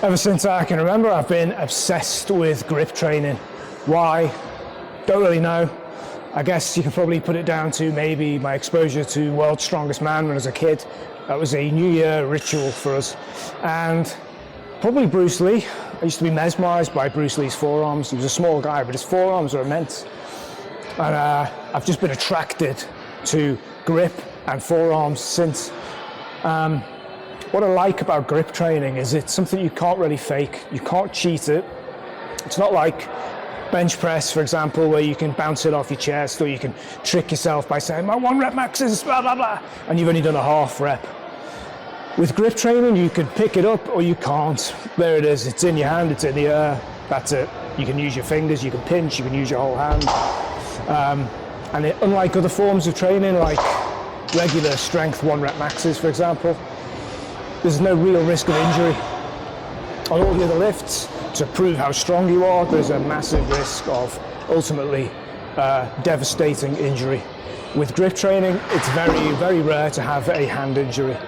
Ever since I can remember, I've been obsessed with grip training. Why? Don't really know. I guess you could probably put it down to maybe my exposure to World's Strongest Man when I was a kid. That was a New Year ritual for us. And probably Bruce Lee. I used to be mesmerized by Bruce Lee's forearms. He was a small guy, but his forearms are immense. And I've just been attracted to grip and forearms since. What I like about grip training is it's something you can't really fake. You can't cheat it. It's not like bench press, for example, where you can bounce it off your chest, or you can trick yourself by saying, my 1 rep max is blah, blah, blah, and you've only done a half rep. With grip training, you can pick it up or you can't. There it is, it's in your hand, it's in the air, that's it. You can use your fingers, you can pinch, you can use your whole hand. Unlike other forms of training, like regular strength 1 rep maxes, for example, there's no real risk of injury. On all the other lifts, to prove how strong you are, there's a massive risk of ultimately devastating injury. With grip training, it's very, very rare to have a hand injury.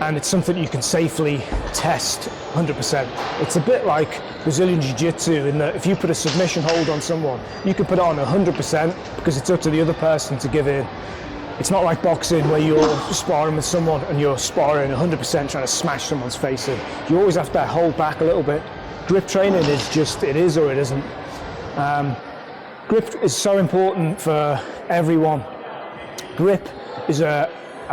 And it's something you can safely test 100%. It's a bit like Brazilian Jiu-Jitsu in that if you put a submission hold on someone, you can put it on 100% because it's up to the other person to give in. It's not like boxing where you're sparring with someone and you're sparring 100% trying to smash someone's face in. You always have to hold back a little bit. Grip training is just, it is or it isn't. Grip is so important for everyone. Grip is a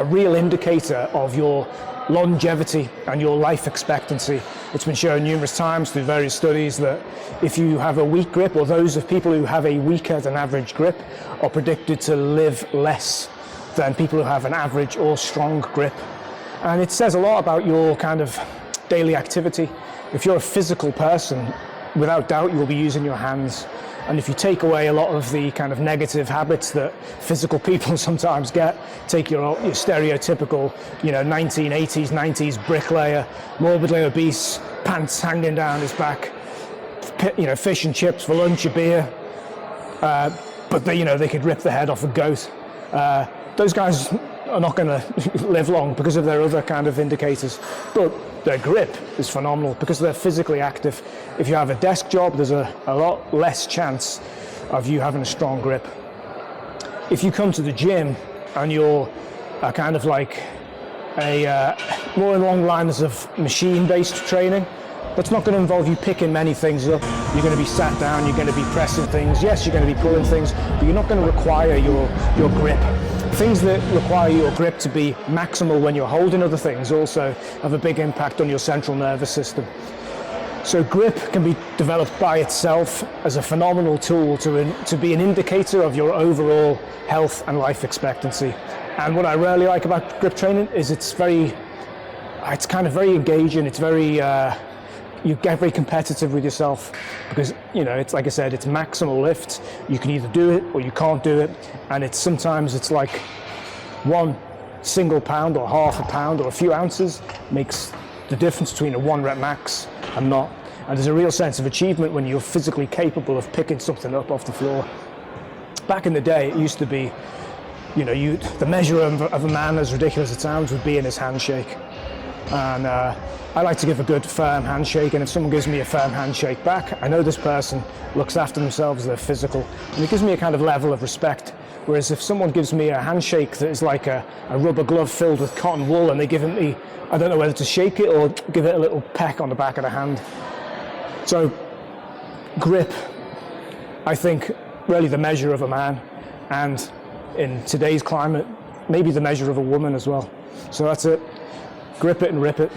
real indicator of your longevity and your life expectancy. It's been shown numerous times through various studies that if you have a weak grip, or those of people who have a weaker than average grip, are predicted to live less than people who have an average or strong grip. And it says a lot about your kind of daily activity. If you're a physical person, without doubt you'll be using your hands. And if you take away a lot of the kind of negative habits that physical people sometimes get, take your stereotypical, 1980s, 90s bricklayer, morbidly obese, pants hanging down his back, fish and chips for lunch, a beer, but they could rip the head off a goat. Those guys are not going to live long because of their other kind of indicators, but their grip is phenomenal because they're physically active. If you have a desk job, there's a lot less chance of you having a strong grip. If you come to the gym and you're kind of like more along the lines of machine-based training, that's not going to involve you picking many things up. You're going to be sat down, you're going to be pressing things. Yes, you're going to be pulling things, but you're not going to require your grip. Things that require your grip to be maximal when you're holding other things also have a big impact on your central nervous system. So grip can be developed by itself as a phenomenal tool to be an indicator of your overall health and life expectancy. And what I really like about grip training is it's kind of very engaging. It's very you get very competitive with yourself because it's like I said, it's maximal lift. You can either do it or you can't do it, and sometimes it's like 1 single pound or half a pound or a few ounces makes the difference between a 1 rep max and not. And there's a real sense of achievement when you're physically capable of picking something up off the floor. Back in the day, it used to be, the measure of a man, as ridiculous as it sounds, would be in his handshake. And I like to give a good firm handshake, and if someone gives me a firm handshake back, I know this person looks after themselves, they're physical, and it gives me a kind of level of respect. Whereas if someone gives me a handshake that is like a rubber glove filled with cotton wool, and they give it me, I don't know whether to shake it or give it a little peck on the back of the hand. So grip, I think, really the measure of a man, and in today's climate, maybe the measure of a woman as well. So that's it. Grip it and rip it.